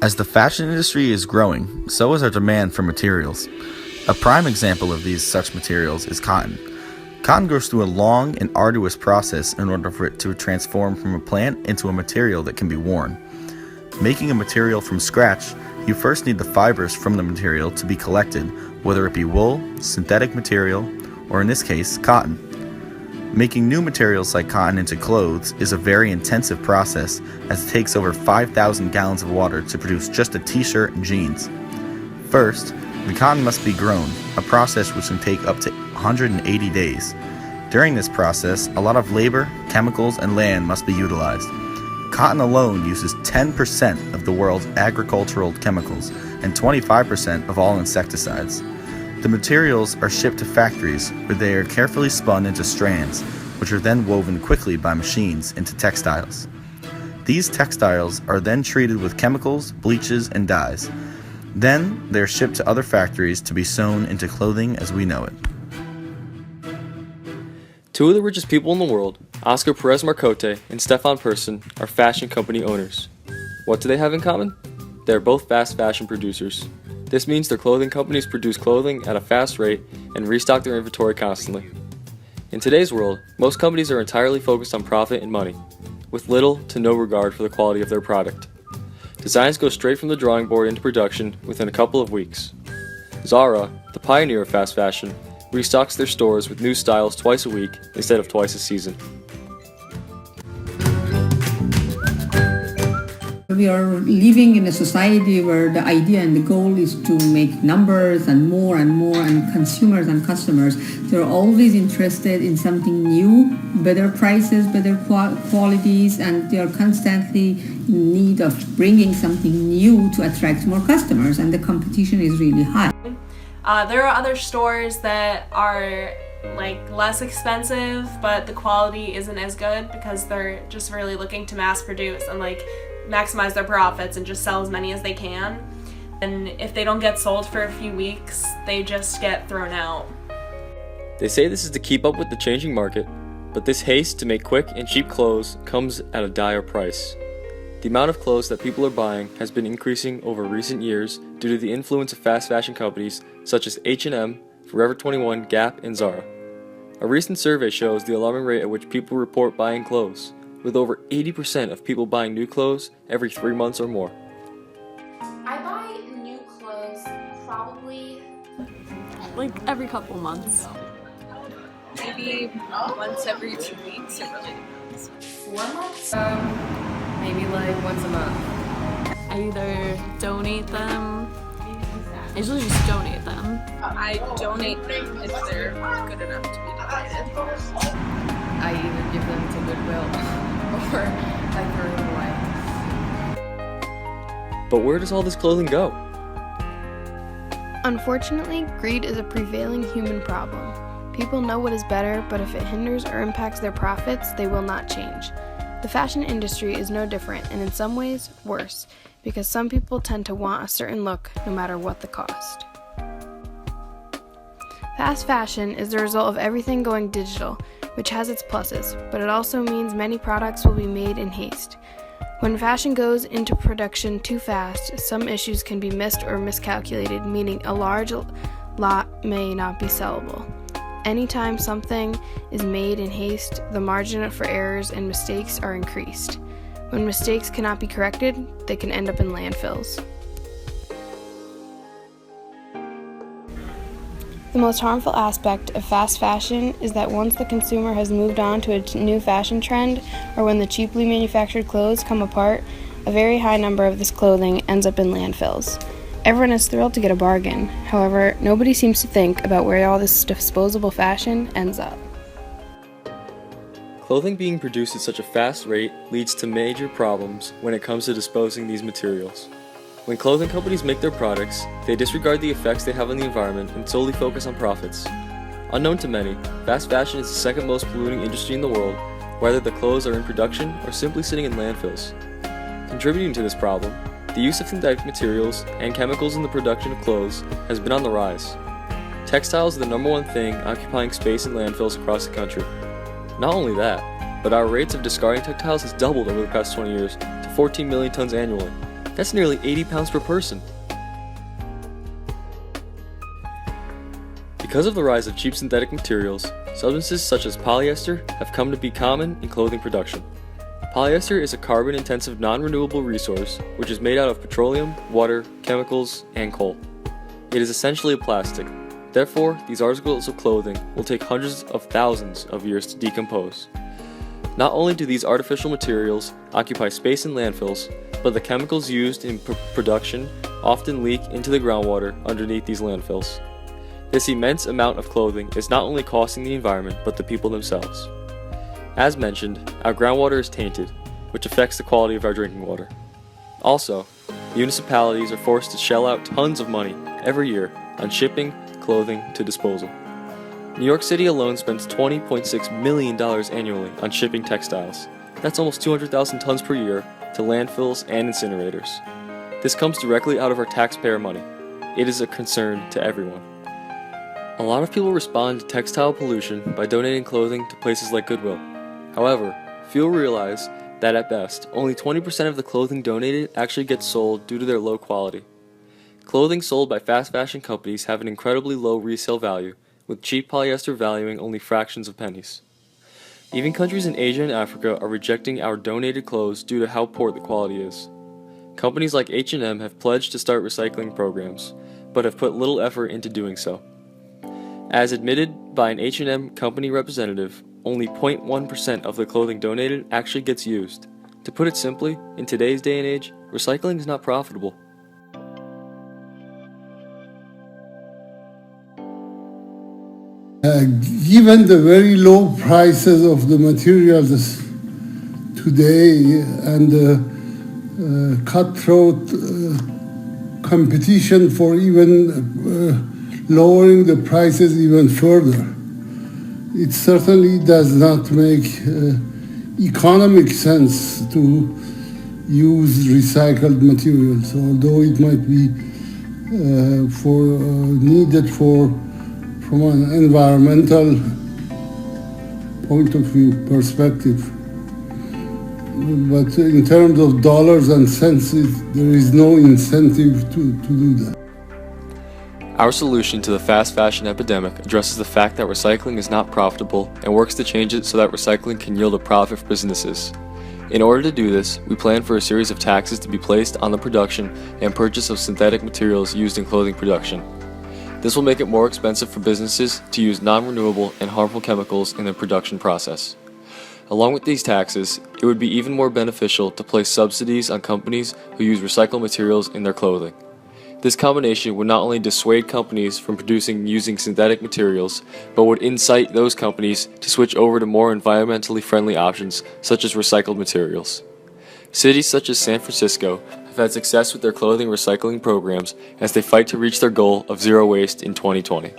As the fashion industry is growing, so is our demand for materials. A prime example of these such materials is cotton. Cotton goes through a long and arduous process in order for it to transform from a plant into a material that can be worn. Making a material from scratch, you first need the fibers from the material to be collected, whether it be wool, synthetic material, or in this case, cotton. Making new materials like cotton into clothes is a very intensive process, as it takes over 5,000 gallons of water to produce just a t-shirt and jeans. First, the cotton must be grown, a process which can take up to 180 days. During this process, a lot of labor, chemicals, and land must be utilized. Cotton alone uses 10% of the world's agricultural chemicals and 25% of all insecticides. The materials are shipped to factories where they are carefully spun into strands, which are then woven quickly by machines into textiles. These textiles are then treated with chemicals, bleaches, and dyes. Then they are shipped to other factories to be sewn into clothing as we know it. Two of the richest people in the world, Oscar Perez Marcote and Stefan Persson, are fashion company owners. What do they have in common? They are both fast fashion producers. This means their clothing companies produce clothing at a fast rate and restock their inventory constantly. In today's world, most companies are entirely focused on profit and money, with little to no regard for the quality of their product. Designs go straight from the drawing board into production within a couple of weeks. Zara, the pioneer of fast fashion, restocks their stores with new styles twice a week instead of twice a season. We are living in a society where the idea and the goal is to make numbers and more, and consumers and customers, they're always interested in something new, better prices, better qualities, and they are constantly in need of bringing something new to attract more customers, and the competition is really high. There are other stores that are less expensive, but the quality isn't as good because they're just really looking to mass produce and maximize their profits and just sell as many as they can. And if they don't get sold for a few weeks, they just get thrown out. They say this is to keep up with the changing market, but this haste to make quick and cheap clothes comes at a dire price. The amount of clothes that people are buying has been increasing over recent years due to the influence of fast fashion companies such as H&M, Forever 21, Gap, and Zara. A recent survey shows the alarming rate at which people report buying clothes, with over 80% of people buying new clothes every 3 months or more. I buy new clothes probably every couple months. Maybe once every 2 weeks, it really depends. 1 month? Maybe once a month. I either donate them, I usually just donate them. I donate them if they're good enough to be donated. I either give them to Goodwill or I throw them away. But where does all this clothing go? Unfortunately, greed is a prevailing human problem. People know what is better, but if it hinders or impacts their profits, they will not change. The fashion industry is no different, and in some ways, worse, because some people tend to want a certain look no matter what the cost. Fast fashion is the result of everything going digital, which has its pluses, but it also means many products will be made in haste. When fashion goes into production too fast, some issues can be missed or miscalculated, meaning a large lot may not be sellable. Anytime something is made in haste, the margin for errors and mistakes are increased. When mistakes cannot be corrected, they can end up in landfills. The most harmful aspect of fast fashion is that once the consumer has moved on to a new fashion trend, or when the cheaply manufactured clothes come apart, a very high number of this clothing ends up in landfills. Everyone is thrilled to get a bargain. However, nobody seems to think about where all this disposable fashion ends up. Clothing being produced at such a fast rate leads to major problems when it comes to disposing these materials. When clothing companies make their products, they disregard the effects they have on the environment and solely focus on profits. Unknown to many, fast fashion is the second most polluting industry in the world, whether the clothes are in production or simply sitting in landfills. Contributing to this problem, the use of synthetic materials and chemicals in the production of clothes has been on the rise. Textiles are the number one thing occupying space in landfills across the country. Not only that, but our rates of discarding textiles has doubled over the past 20 years to 14 million tons annually. That's nearly 80 pounds per person. Because of the rise of cheap synthetic materials, substances such as polyester have come to be common in clothing production. Polyester is a carbon-intensive non-renewable resource which is made out of petroleum, water, chemicals, and coal. It is essentially a plastic. Therefore, these articles of clothing will take hundreds of thousands of years to decompose. Not only do these artificial materials occupy space in landfills, but the chemicals used in production often leak into the groundwater underneath these landfills. This immense amount of clothing is not only costing the environment, but the people themselves. As mentioned, our groundwater is tainted, which affects the quality of our drinking water. Also, municipalities are forced to shell out tons of money every year on shipping clothing to disposal. New York City alone spends $20.6 million annually on shipping textiles. That's almost 200,000 tons per year to landfills and incinerators. This comes directly out of our taxpayer money. It is a concern to everyone. A lot of people respond to textile pollution by donating clothing to places like Goodwill. However, few realize that at best, only 20% of the clothing donated actually gets sold due to their low quality. Clothing sold by fast fashion companies have an incredibly low resale value, with cheap polyester valuing only fractions of pennies. Even countries in Asia and Africa are rejecting our donated clothes due to how poor the quality is. Companies like H&M have pledged to start recycling programs, but have put little effort into doing so. As admitted by an H&M company representative, only 0.1% of the clothing donated actually gets used. To put it simply, in today's day and age, recycling is not profitable. Given the very low prices of the materials today and the cutthroat competition for even lowering the prices even further, it certainly does not make economic sense to use recycled materials, although it might be needed from an environmental point of view perspective. But in terms of dollars and cents, there is no incentive to do that. Our solution to the fast fashion epidemic addresses the fact that recycling is not profitable and works to change it so that recycling can yield a profit for businesses. In order to do this, we plan for a series of taxes to be placed on the production and purchase of synthetic materials used in clothing production. This will make it more expensive for businesses to use non-renewable and harmful chemicals in the production process. Along with these taxes, it would be even more beneficial to place subsidies on companies who use recycled materials in their clothing. This combination would not only dissuade companies from producing using synthetic materials, but would incite those companies to switch over to more environmentally friendly options such as recycled materials. Cities such as San Francisco have had success with their clothing recycling programs as they fight to reach their goal of zero waste in 2020.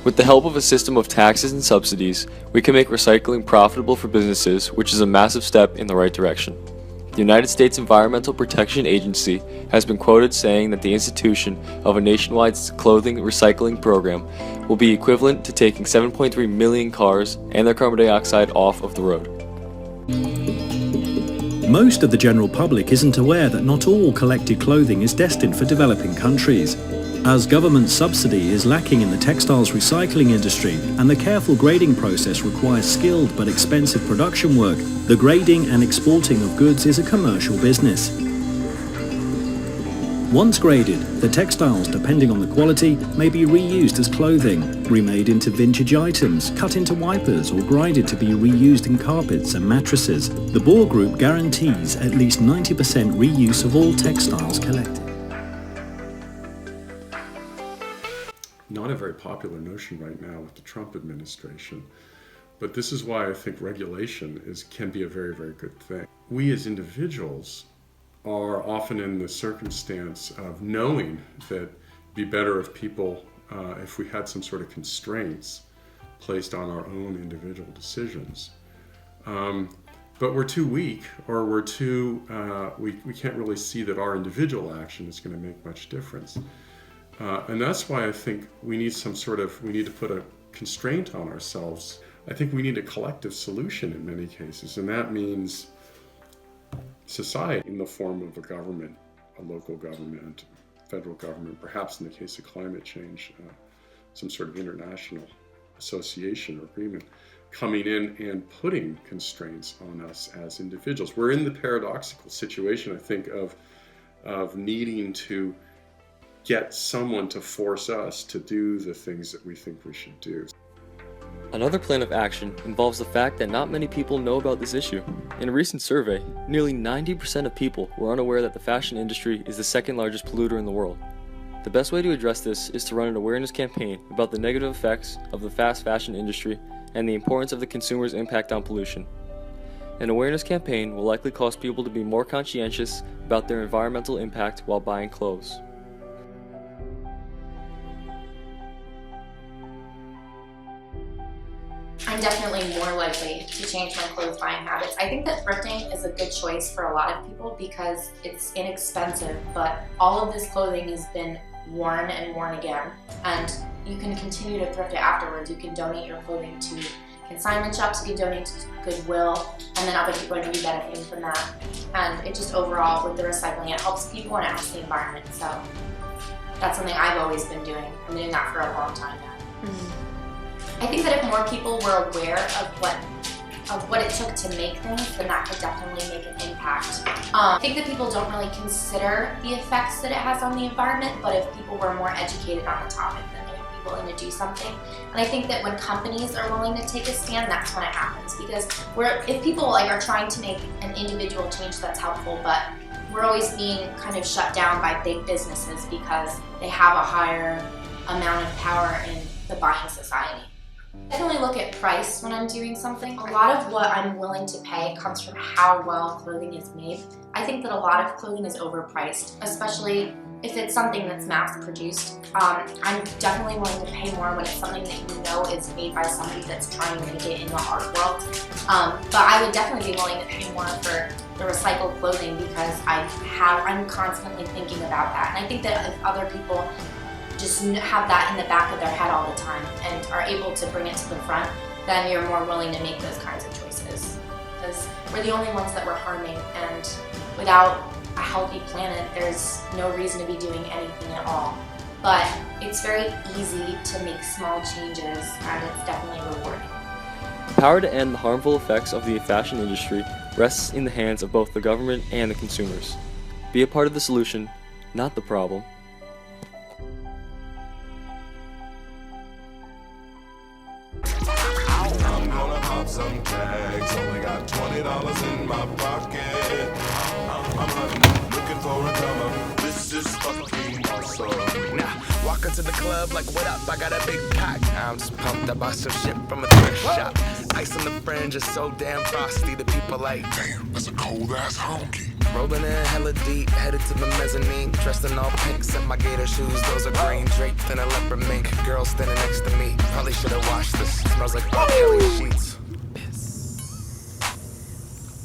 With the help of a system of taxes and subsidies, we can make recycling profitable for businesses, which is a massive step in the right direction. The United States Environmental Protection Agency has been quoted saying that the institution of a nationwide clothing recycling program will be equivalent to taking 7.3 million cars and their carbon dioxide off of the road. Most of the general public isn't aware that not all collected clothing is destined for developing countries. As government subsidy is lacking in the textiles recycling industry and the careful grading process requires skilled but expensive production work, the grading and exporting of goods is a commercial business. Once graded, the textiles, depending on the quality, may be reused as clothing, remade into vintage items, cut into wipers, or grinded to be reused in carpets and mattresses. The Bohr Group guarantees at least 90% reuse of all textiles collected. Not a very popular notion right now with the Trump administration, but this is why I think regulation can be a very, very good thing. We as individuals are often in the circumstance of knowing that it'd be better if people, if we had some sort of constraints placed on our own individual decisions. But we're too weak, or we're too, we can't really see that our individual action is going to make much difference. And that's why I think we need to put a constraint on ourselves. I think we need a collective solution in many cases, and that means society in the form of a government, a local government, federal government, perhaps in the case of climate change, some sort of international association or agreement, coming in and putting constraints on us as individuals. We're in the paradoxical situation, I think, of needing to get someone to force us to do the things that we think we should do. Another plan of action involves the fact that not many people know about this issue. In a recent survey, nearly 90% of people were unaware that the fashion industry is the second largest polluter in the world. The best way to address this is to run an awareness campaign about the negative effects of the fast fashion industry and the importance of the consumer's impact on pollution. An awareness campaign will likely cause people to be more conscientious about their environmental impact while buying clothes. I'm definitely more likely to change my clothes buying habits. I think that thrifting is a good choice for a lot of people because it's inexpensive, but all of this clothing has been worn and worn again, and you can continue to thrift it afterwards. You can donate your clothing to consignment shops, you can donate to Goodwill, and then other people are going to be benefiting from that. And it just overall, with the recycling, it helps people and it helps the environment. So that's something I've always been doing. I'm doing that for a long time now. I think that if more people were aware of what it took to make things, then that could definitely make an impact. I think that people don't really consider the effects that it has on the environment, but if people were more educated on the topic, then they would be willing to do something. And I think that when companies are willing to take a stand, that's when it happens. Because if people are trying to make an individual change, that's helpful, but we're always being kind of shut down by big businesses because they have a higher amount of power in the buying society. I definitely look at price when I'm doing something. A lot of what I'm willing to pay comes from how well clothing is made. I think that a lot of clothing is overpriced, especially if it's something that's mass-produced. I'm definitely willing to pay more when it's something that you know is made by somebody that's trying to make it in the art world. But I would definitely be willing to pay more for the recycled clothing because I'm constantly thinking about that. And I think that if other people just have that in the back of their head all the time and are able to bring it to the front, then you're more willing to make those kinds of choices. Because we're the only ones that we're harming, and without a healthy planet, there's no reason to be doing anything at all. But it's very easy to make small changes, and it's definitely rewarding. The power to end the harmful effects of the fashion industry rests in the hands of both the government and the consumers. Be a part of the solution, not the problem. Some tags, only got $20 in my pocket. I'm hunting, looking for a come up. This is fucking awesome. Now, walk into the club like, what up? I got a big pack. I'm just pumped. I bought some shit from a thrift shop. Ice on the fringe is so damn frosty. The people like, damn, that's a cold ass honky. Rolling in hella deep, headed to the mezzanine. Dressed in all pink, set my gator shoes. Those are green, draped in a leopard mink. Girl standing next to me. Probably should have washed this. Smells like R. Kelly sheets.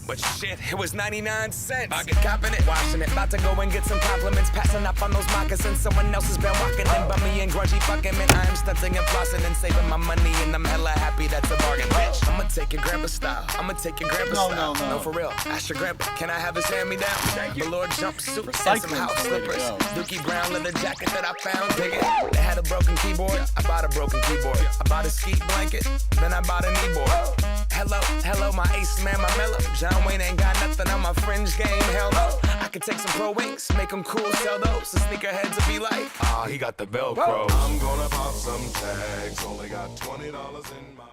But shit, it was 99 cents. I get copping it, washing it. About to go and get some compliments. Passing up on those moccasins. Someone else has been walking in by me and grungy fucking man. I am stunting and flossing and saving my money. And I'm hella happy that's a bargain, bitch. I'ma take your grandpa style. I'ma take your grandpa style. No, for real. Ask your grandpa, can I have his hand-me-down? Velour jumpsuit and some house slippers. Dookie brown leather jacket that I found. Dig it. They had a broken keyboard. I bought a broken keyboard. I bought a ski blanket. Then I bought a kneeboard. Hello, my ace man, my mellow. John Wayne ain't got nothing on my fringe game, hell no. I could take some pro wings, make them cool, sell those. The sneakerheads will be like, he got the Velcro. I'm gonna pop some tags, only got $20 in my